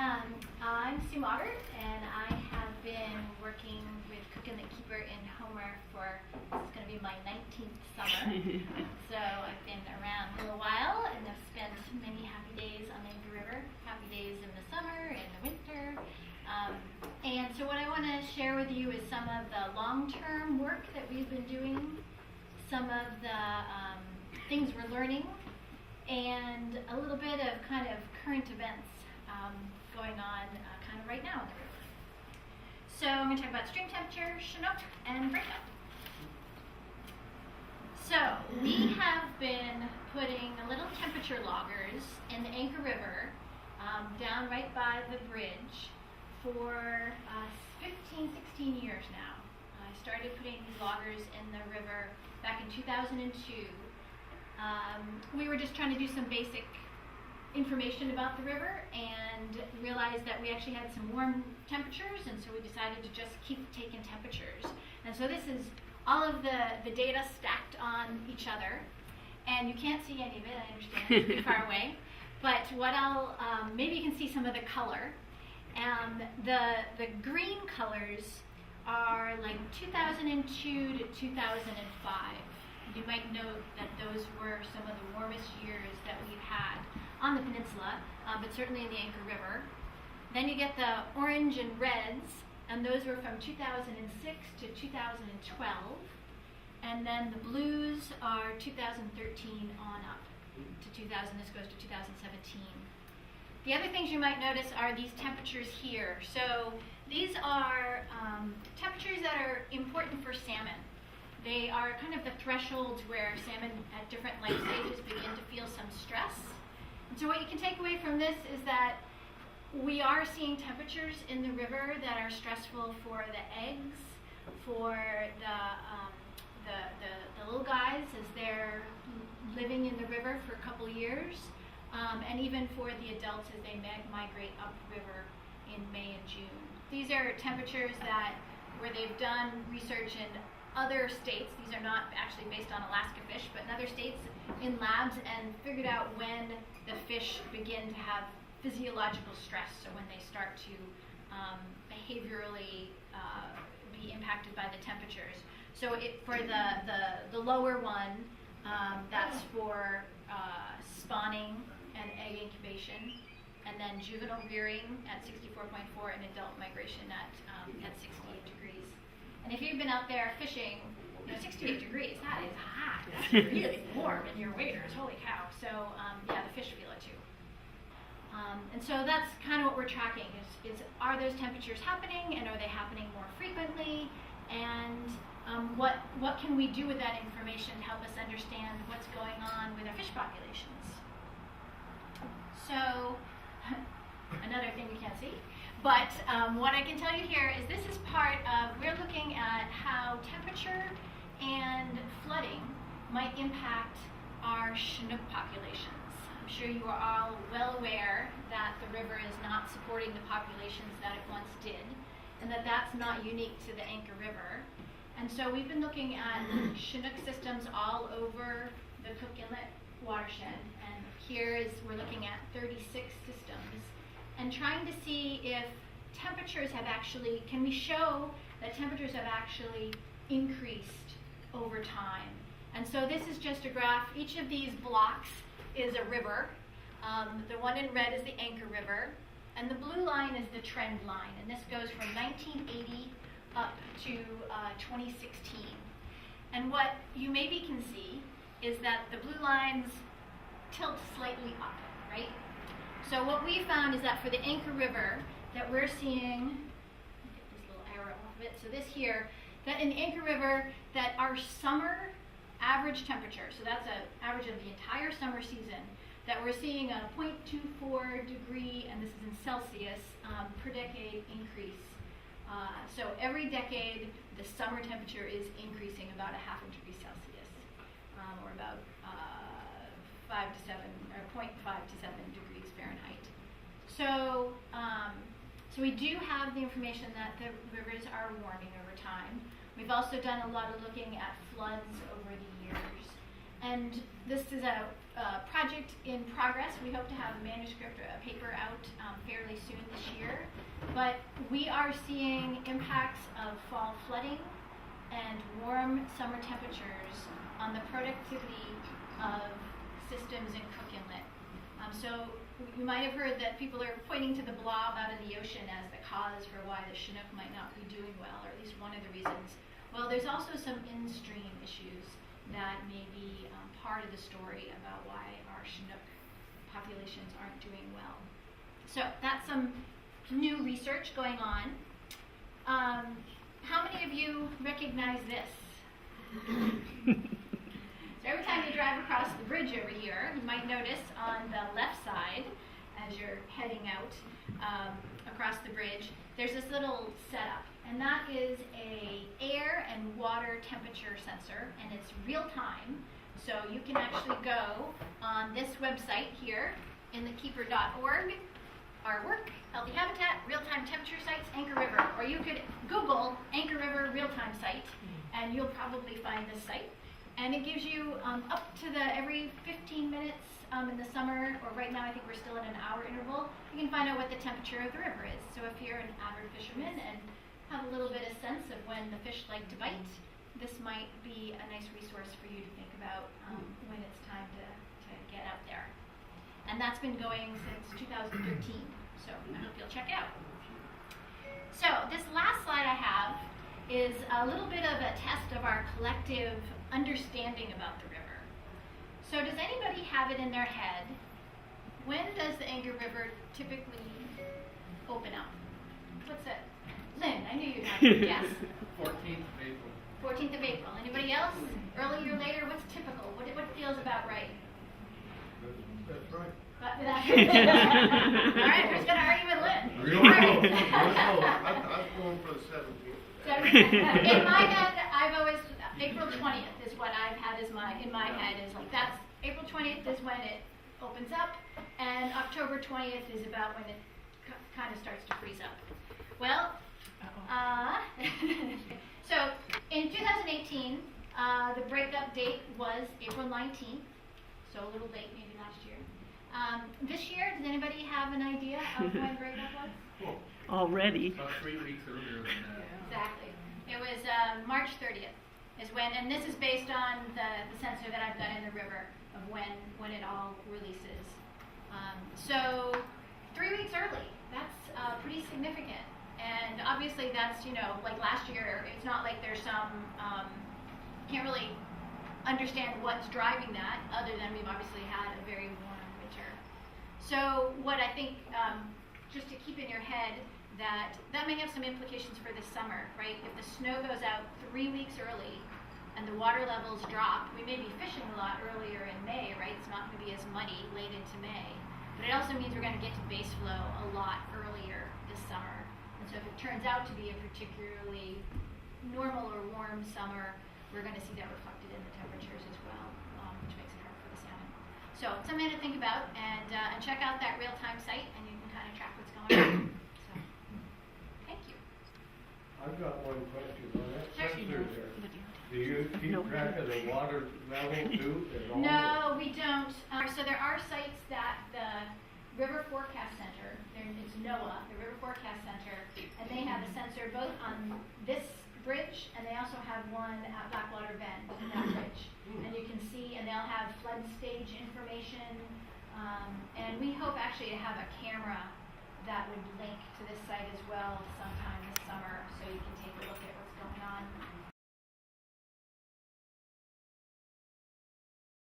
I'm Mauger, and I have been working with Inletkeeper in Homer for, this is going to be my 19th summer. So I've been around a little while, and I've spent many happy days on the Mauger River, happy days in the summer and the winter. And so what I want to share with you is some of the long-term work that we've been doing, some of the things we're learning, and a little bit of kind of current events going on kind of right now in the river. So I'm going to talk about stream temperature, Chinook, and breakup. So we have been putting little temperature loggers in the Anchor River down right by the bridge for 15, 16 years now. I started putting these loggers in the river back in 2002. We were just trying to do some basic information about the river and realized that we actually had some warm temperatures, and so we decided to just keep taking temperatures. And so this is all of the data stacked on each other, and you can't see any of it, I understand, it's pretty far away. But what I'll, maybe you can see some of the color. The green colors are like 2002 to 2005. You might note that those were some of the warmest years that we've had on the peninsula, but certainly in the Anchor River. Then you get the orange and reds, and those were from 2006 to 2012. And then the blues are 2013 on up to 2000, this goes to 2017. The other things you might notice are these temperatures here. So these are temperatures that are important for salmon. They are kind of the thresholds where salmon at different life stages begin to feel some stress. And so what you can take away from this is that we are seeing temperatures in the river that are stressful for the eggs, for the little guys as they're living in the river for a couple years, and even for the adults as they migrate upriver in May and June. These are temperatures that, where they've done research in other states, these are not actually based on Alaska fish, but in other states in labs, and figured out when the fish begin to have physiological stress, so when they start to behaviorally be impacted by the temperatures. So for the lower one, that's for spawning and egg incubation, and then juvenile rearing at 64.4 and adult migration at 68 degrees. And if you've been out there fishing, 68 degrees, that is hot. That's really warm in your waders, holy cow. So yeah, the fish feel it too. And so that's kind of what we're tracking is are those temperatures happening, and are they happening more frequently? And what can we do with that information to help us understand what's going on with our fish populations? So another thing we can't see. But what I can tell you here is this is part of, we're looking at how temperature and flooding might impact our Chinook populations. I'm sure you are all well aware that the river is not supporting the populations that it once did, and that that's not unique to the Anchor River. And so we've been looking at Chinook systems all over the Cook Inlet watershed, and here we're looking at 36 systems, and trying to see if temperatures have actually, can we show that temperatures have actually increased over time? And so this is just a graph. Each of these blocks is a river. The one in red is the Anchor River, and the blue line is the trend line, and this goes from 1980 up to 2016. And what you maybe can see is that the blue lines tilt slightly up, right? So what we found is that for the Anchor River, that we're seeing, get this little arrow off of it, so this here, that in the Anchor River, that our summer average temperature, so that's an average of the entire summer season, that we're seeing a 0.24 degree, and this is in Celsius, per decade increase. So every decade, the summer temperature is increasing about a half a degree Celsius, or about 5 to 7, or 0.5 to 7 degrees Fahrenheit. So, so we do have the information that the rivers are warming over time. We've also done a lot of looking at floods over the years. And this is a project in progress. We hope to have a manuscript or a paper out fairly soon this year. But we are seeing impacts of fall flooding and warm summer temperatures on the productivity of systems in Cook Inlet. So you might have heard that people are pointing to the blob out of the ocean as the cause for why the Chinook might not be doing well, or at least one of the reasons. Well, there's also some in-stream issues that may be part of the story about why our Chinook populations aren't doing well. So that's some new research going on. How many of you recognize this? So every time you drive across the bridge over here, you might notice on the left side, as you're heading out across the bridge, there's this little setup, and that is a air and water temperature sensor, and it's real time. So you can actually go on this website here, inletkeeper.org, our work, healthy habitat, real-time temperature sites, Anchor River. Or you could Google Anchor River real-time site, and you'll probably find this site. And it gives you up to every 15 minutes in the summer, or right now I think we're still at an hour interval, you can find out what the temperature of the river is. So if you're an avid fisherman and have a little bit of sense of when the fish like to bite, this might be a nice resource for you to think about when it's time to get out there. And that's been going since 2013, so I hope you'll check it out. So this last slide I have is a little bit of a test of our collective understanding about the river. So does anybody have it in their head, when does the Anchor River typically open up? What's it? Lynn, I knew you'd have to guess. 14th of April. 14th of April. Anybody else? Earlier, later? What's typical? What feels about right? That's right. All right, who's going to argue with Lynn? I'm going for the 17th. In my head, I've always, April 20th is what I've had as in my head is like that's, April 20th is when it opens up, and October 20th is about when it kind of starts to freeze up. Well, so in 2018, the breakup date was April 19th, so a little late maybe last year. This year, does anybody have an idea of when breakup was? Cool. Already. About 3 weeks earlier than that. Exactly. It was March 30th is when, and this is based on the sensor that I've done in the river of when it all releases. So 3 weeks early, that's pretty significant. And obviously that's, like last year, it's not like there's some, can't really understand what's driving that other than we've obviously had a very warm winter. So what I think, just to keep in your head, that may have some implications for this summer, right? If the snow goes out 3 weeks early and the water levels drop, we may be fishing a lot earlier in May, right? It's not going to be as muddy late into May. But it also means we're going to get to base flow a lot earlier this summer. And so if it turns out to be a particularly normal or warm summer, we're going to see that reflected in the temperatures as well, which makes it hard for the salmon. So something to think about, and check out that real-time site, and you can kind of track what's going on. So, thank you. I've got one question on that Sure. sensor there. Do you keep track of the water level too? No, we don't. So there are sites that the River Forecast Center, it's NOAA, the River Forecast Center, and they have a sensor both on this bridge, and they also have one at Blackwater Bend on that bridge. And you can see, and they'll have flood stage information, and we hope actually to have a camera that would link to this site as well